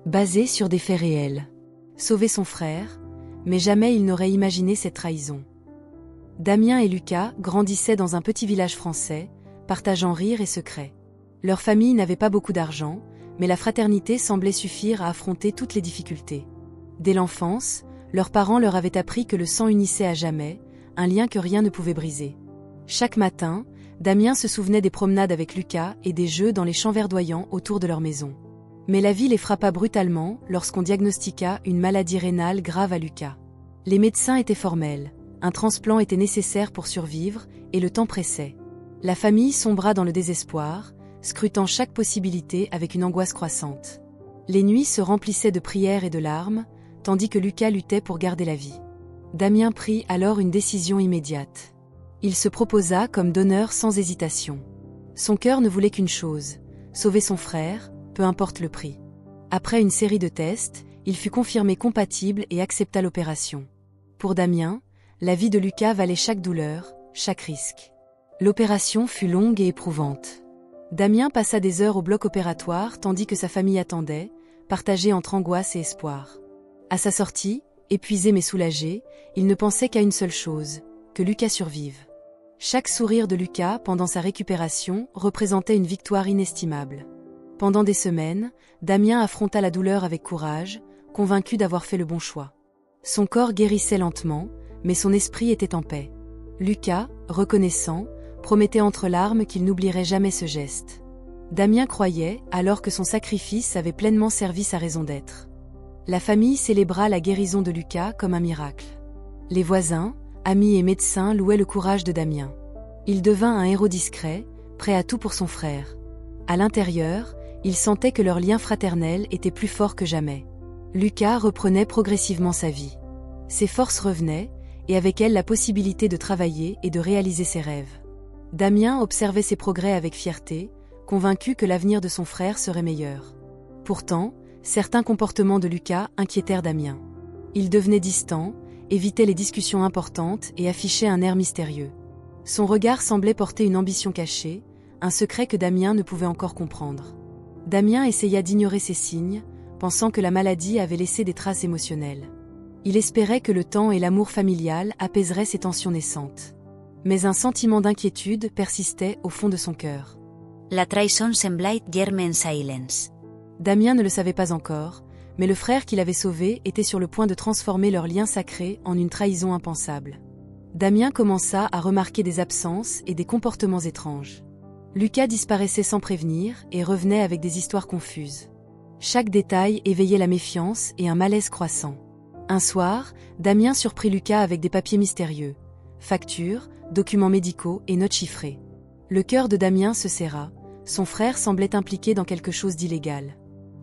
basée sur des faits réels. Sauver son frère, mais jamais il n'aurait imaginé cette trahison. Damien et Lucas grandissaient dans un petit village français, partageant rires et secrets. Leur famille n'avait pas beaucoup d'argent, mais la fraternité semblait suffire à affronter toutes les difficultés. Dès l'enfance, leurs parents leur avaient appris que le sang unissait à jamais, un lien que rien ne pouvait briser. Chaque matin, Damien se souvenait des promenades avec Lucas et des jeux dans les champs verdoyants autour de leur maison. Mais la vie les frappa brutalement lorsqu'on diagnostiqua une maladie rénale grave à Lucas. Les médecins étaient formels, un transplant était nécessaire pour survivre et le temps pressait. La famille sombra dans le désespoir, scrutant chaque possibilité avec une angoisse croissante. Les nuits se remplissaient de prières et de larmes, tandis que Lucas luttait pour garder la vie. Damien prit alors une décision immédiate. Il se proposa comme donneur sans hésitation. Son cœur ne voulait qu'une chose, sauver son frère, peu importe le prix. Après une série de tests, il fut confirmé compatible et accepta l'opération. Pour Damien, la vie de Lucas valait chaque douleur, chaque risque. L'opération fut longue et éprouvante. Damien passa des heures au bloc opératoire tandis que sa famille attendait, partagée entre angoisse et espoir. À sa sortie, épuisé mais soulagé, il ne pensait qu'à une seule chose, que Lucas survive. Chaque sourire de Lucas pendant sa récupération représentait une victoire inestimable. Pendant des semaines, Damien affronta la douleur avec courage, convaincu d'avoir fait le bon choix. Son corps guérissait lentement, mais son esprit était en paix. Lucas, reconnaissant, promettait entre larmes qu'il n'oublierait jamais ce geste. Damien croyait, alors que son sacrifice avait pleinement servi sa raison d'être. La famille célébra la guérison de Lucas comme un miracle. Les voisins, amis et médecins louaient le courage de Damien. Il devint un héros discret, prêt à tout pour son frère. À l'intérieur, il sentait que leur lien fraternel était plus fort que jamais. Lucas reprenait progressivement sa vie. Ses forces revenaient, et avec elles la possibilité de travailler et de réaliser ses rêves. Damien observait ses progrès avec fierté, convaincu que l'avenir de son frère serait meilleur. Pourtant, certains comportements de Lucas inquiétèrent Damien. Il devenait distant, évitait les discussions importantes et affichait un air mystérieux. Son regard semblait porter une ambition cachée, un secret que Damien ne pouvait encore comprendre. Damien essaya d'ignorer ces signes, pensant que la maladie avait laissé des traces émotionnelles. Il espérait que le temps et l'amour familial apaiseraient ces tensions naissantes. Mais un sentiment d'inquiétude persistait au fond de son cœur. La trahison semblait germe en silence. Damien ne le savait pas encore, mais le frère qu'il avait sauvé était sur le point de transformer leur lien sacré en une trahison impensable. Damien commença à remarquer des absences et des comportements étranges. Lucas disparaissait sans prévenir et revenait avec des histoires confuses. Chaque détail éveillait la méfiance et un malaise croissant. Un soir, Damien surprit Lucas avec des papiers mystérieux, factures, documents médicaux et notes chiffrées. Le cœur de Damien se serra, son frère semblait impliqué dans quelque chose d'illégal.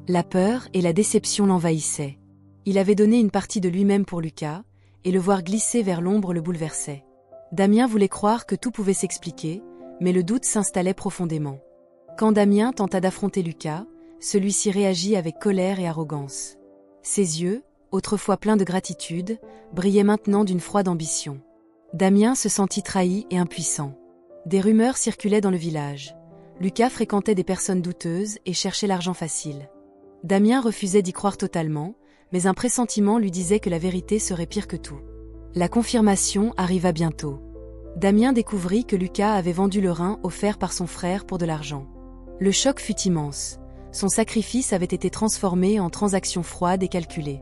La peur et la déception l'envahissaient. Il avait donné une partie de lui-même pour Lucas, et le voir glisser vers l'ombre le bouleversait. Damien voulait croire que tout pouvait s'expliquer, mais le doute s'installait profondément. Quand Damien tenta d'affronter Lucas, celui-ci réagit avec colère et arrogance. Ses yeux, autrefois pleins de gratitude, brillaient maintenant d'une froide ambition. Damien se sentit trahi et impuissant. Des rumeurs circulaient dans le village. Lucas fréquentait des personnes douteuses et cherchait l'argent facile. Damien refusait d'y croire totalement, mais un pressentiment lui disait que la vérité serait pire que tout. La confirmation arriva bientôt. Damien découvrit que Lucas avait vendu le rein offert par son frère pour de l'argent. Le choc fut immense. Son sacrifice avait été transformé en transaction froide et calculée.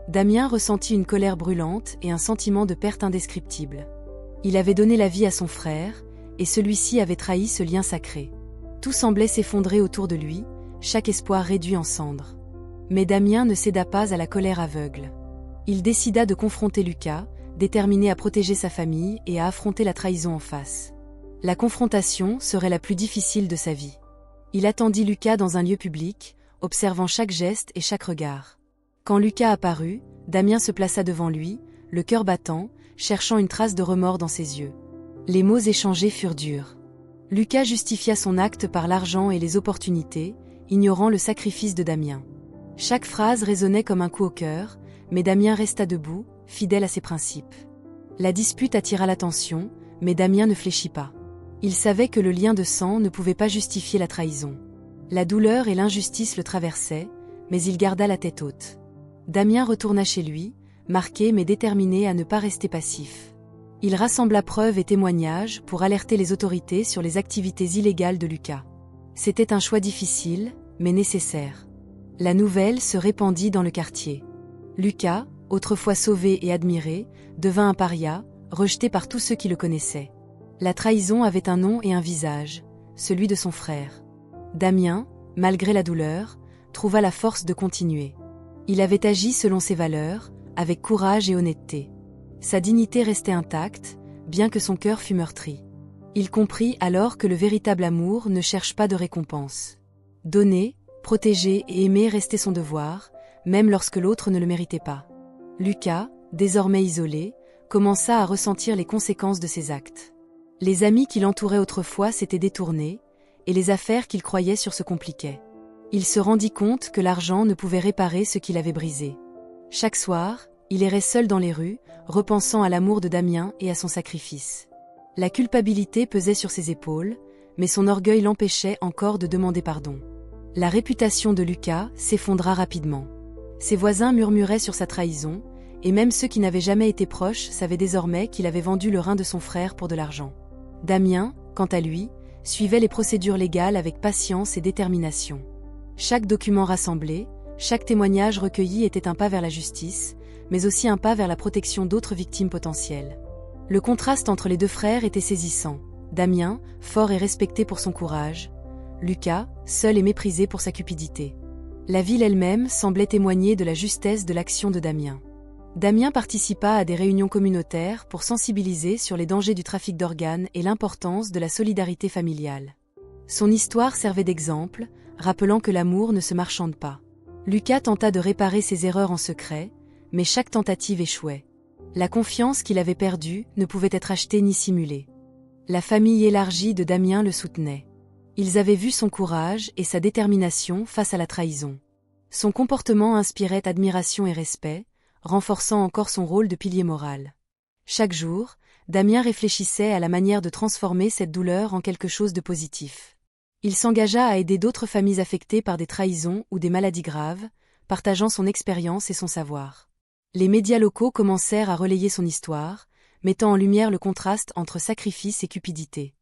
Damien ressentit une colère brûlante et un sentiment de perte indescriptible. Il avait donné la vie à son frère, et celui-ci avait trahi ce lien sacré. Tout semblait s'effondrer autour de lui, chaque espoir réduit en cendres. Mais Damien ne céda pas à la colère aveugle. Il décida de confronter Lucas, déterminé à protéger sa famille et à affronter la trahison en face. La confrontation serait la plus difficile de sa vie. Il attendit Lucas dans un lieu public, observant chaque geste et chaque regard. Quand Lucas apparut, Damien se plaça devant lui, le cœur battant, cherchant une trace de remords dans ses yeux. Les mots échangés furent durs. Lucas justifia son acte par l'argent et les opportunités, ignorant le sacrifice de Damien. Chaque phrase résonnait comme un coup au cœur, mais Damien resta debout, fidèle à ses principes. La dispute attira l'attention, mais Damien ne fléchit pas. Il savait que le lien de sang ne pouvait pas justifier la trahison. La douleur et l'injustice le traversaient, mais il garda la tête haute. Damien retourna chez lui, marqué mais déterminé à ne pas rester passif. Il rassembla preuves et témoignages pour alerter les autorités sur les activités illégales de Lucas. C'était un choix difficile, mais nécessaire. La nouvelle se répandit dans le quartier. Lucas, autrefois sauvé et admiré, devint un paria, rejeté par tous ceux qui le connaissaient. La trahison avait un nom et un visage, celui de son frère. Damien, malgré la douleur, trouva la force de continuer. Il avait agi selon ses valeurs, avec courage et honnêteté. Sa dignité restait intacte, bien que son cœur fût meurtri. Il comprit alors que le véritable amour ne cherche pas de récompense. Donner, protéger et aimer restait son devoir, même lorsque l'autre ne le méritait pas. Lucas, désormais isolé, commença à ressentir les conséquences de ses actes. Les amis qui l'entouraient autrefois s'étaient détournés, et les affaires qu'il croyait sûres se compliquaient. Il se rendit compte que l'argent ne pouvait réparer ce qu'il avait brisé. Chaque soir, il errait seul dans les rues, repensant à l'amour de Damien et à son sacrifice. La culpabilité pesait sur ses épaules, mais son orgueil l'empêchait encore de demander pardon. La réputation de Lucas s'effondra rapidement. Ses voisins murmuraient sur sa trahison, et même ceux qui n'avaient jamais été proches savaient désormais qu'il avait vendu le rein de son frère pour de l'argent. Damien, quant à lui, suivait les procédures légales avec patience et détermination. Chaque document rassemblé, chaque témoignage recueilli était un pas vers la justice, mais aussi un pas vers la protection d'autres victimes potentielles. Le contraste entre les deux frères était saisissant. Damien, fort et respecté pour son courage. Lucas, seul et méprisé pour sa cupidité. La ville elle-même semblait témoigner de la justesse de l'action de Damien. Damien participa à des réunions communautaires pour sensibiliser sur les dangers du trafic d'organes et l'importance de la solidarité familiale. Son histoire servait d'exemple, rappelant que l'amour ne se marchande pas. Lucas tenta de réparer ses erreurs en secret, mais chaque tentative échouait. La confiance qu'il avait perdue ne pouvait être achetée ni simulée. La famille élargie de Damien le soutenait. Ils avaient vu son courage et sa détermination face à la trahison. Son comportement inspirait admiration et respect, renforçant encore son rôle de pilier moral. Chaque jour, Damien réfléchissait à la manière de transformer cette douleur en quelque chose de positif. Il s'engagea à aider d'autres familles affectées par des trahisons ou des maladies graves, partageant son expérience et son savoir. Les médias locaux commencèrent à relayer son histoire, mettant en lumière le contraste entre sacrifice et cupidité.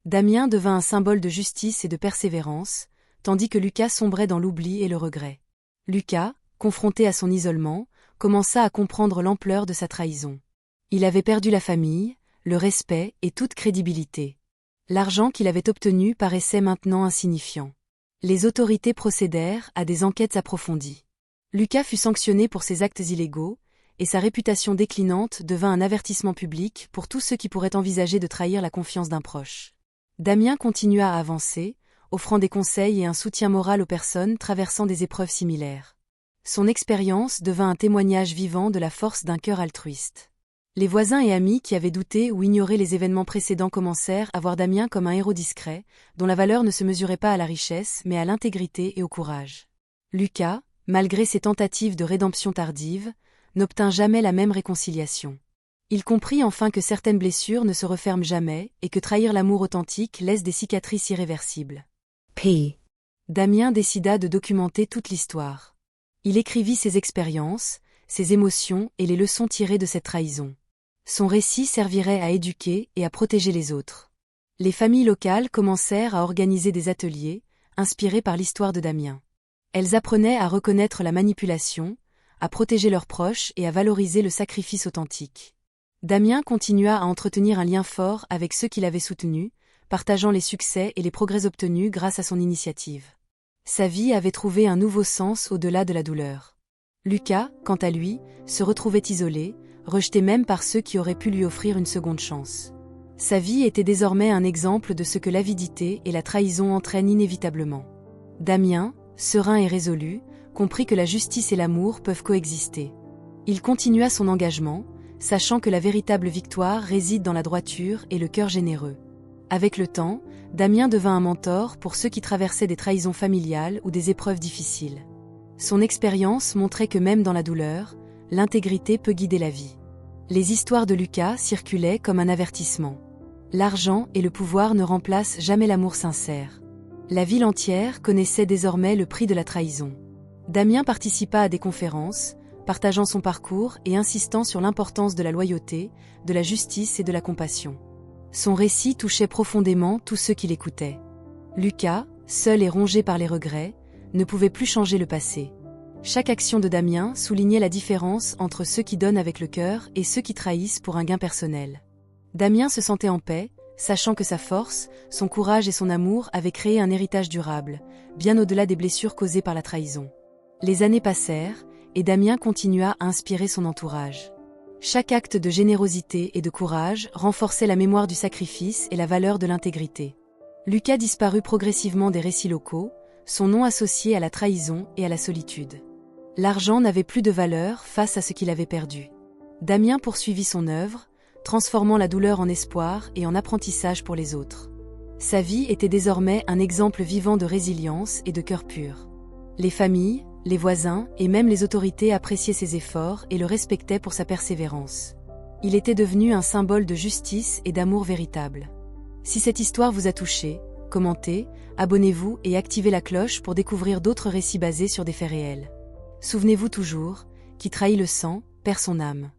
Damien devint un symbole de justice et de persévérance, tandis que Lucas sombrait dans l'oubli et le regret. Lucas, confronté à son isolement, commença à comprendre l'ampleur de sa trahison. Il avait perdu la famille, le respect et toute crédibilité. L'argent qu'il avait obtenu paraissait maintenant insignifiant. Les autorités procédèrent à des enquêtes approfondies. Lucas fut sanctionné pour ses actes illégaux, et sa réputation déclinante devint un avertissement public pour tous ceux qui pourraient envisager de trahir la confiance d'un proche. Damien continua à avancer, offrant des conseils et un soutien moral aux personnes traversant des épreuves similaires. Son expérience devint un témoignage vivant de la force d'un cœur altruiste. Les voisins et amis qui avaient douté ou ignoré les événements précédents commencèrent à voir Damien comme un héros discret, dont la valeur ne se mesurait pas à la richesse mais à l'intégrité et au courage. Lucas, malgré ses tentatives de rédemption tardive, n'obtint jamais la même réconciliation. Il comprit enfin que certaines blessures ne se referment jamais et que trahir l'amour authentique laisse des cicatrices irréversibles. Damien décida de documenter toute l'histoire. Il écrivit ses expériences, ses émotions et les leçons tirées de cette trahison. Son récit servirait à éduquer et à protéger les autres. Les familles locales commencèrent à organiser des ateliers, inspirés par l'histoire de Damien. Elles apprenaient à reconnaître la manipulation, à protéger leurs proches et à valoriser le sacrifice authentique. Damien continua à entretenir un lien fort avec ceux qui l'avaient soutenu, partageant les succès et les progrès obtenus grâce à son initiative. Sa vie avait trouvé un nouveau sens au-delà de la douleur. Lucas, quant à lui, se retrouvait isolé, rejeté même par ceux qui auraient pu lui offrir une seconde chance. Sa vie était désormais un exemple de ce que l'avidité et la trahison entraînent inévitablement. Damien, serein et résolu, comprit que la justice et l'amour peuvent coexister. Il continua son engagement, sachant que la véritable victoire réside dans la droiture et le cœur généreux. Avec le temps, Damien devint un mentor pour ceux qui traversaient des trahisons familiales ou des épreuves difficiles. Son expérience montrait que même dans la douleur, l'intégrité peut guider la vie. Les histoires de Lucas circulaient comme un avertissement. L'argent et le pouvoir ne remplacent jamais l'amour sincère. La ville entière connaissait désormais le prix de la trahison. Damien participa à des conférences, partageant son parcours et insistant sur l'importance de la loyauté, de la justice et de la compassion. Son récit touchait profondément tous ceux qui l'écoutaient. Lucas, seul et rongé par les regrets, ne pouvait plus changer le passé. Chaque action de Damien soulignait la différence entre ceux qui donnent avec le cœur et ceux qui trahissent pour un gain personnel. Damien se sentait en paix, sachant que sa force, son courage et son amour avaient créé un héritage durable, bien au-delà des blessures causées par la trahison. Les années passèrent, et Damien continua à inspirer son entourage. Chaque acte de générosité et de courage renforçait la mémoire du sacrifice et la valeur de l'intégrité. Lucas disparut progressivement des récits locaux, son nom associé à la trahison et à la solitude. L'argent n'avait plus de valeur face à ce qu'il avait perdu. Damien poursuivit son œuvre, transformant la douleur en espoir et en apprentissage pour les autres. Sa vie était désormais un exemple vivant de résilience et de cœur pur. Les familles, les voisins et même les autorités appréciaient ses efforts et le respectaient pour sa persévérance. Il était devenu un symbole de justice et d'amour véritable. Si cette histoire vous a touché, commentez, abonnez-vous et activez la cloche pour découvrir d'autres récits basés sur des faits réels. Souvenez-vous toujours, qui trahit le sang, perd son âme.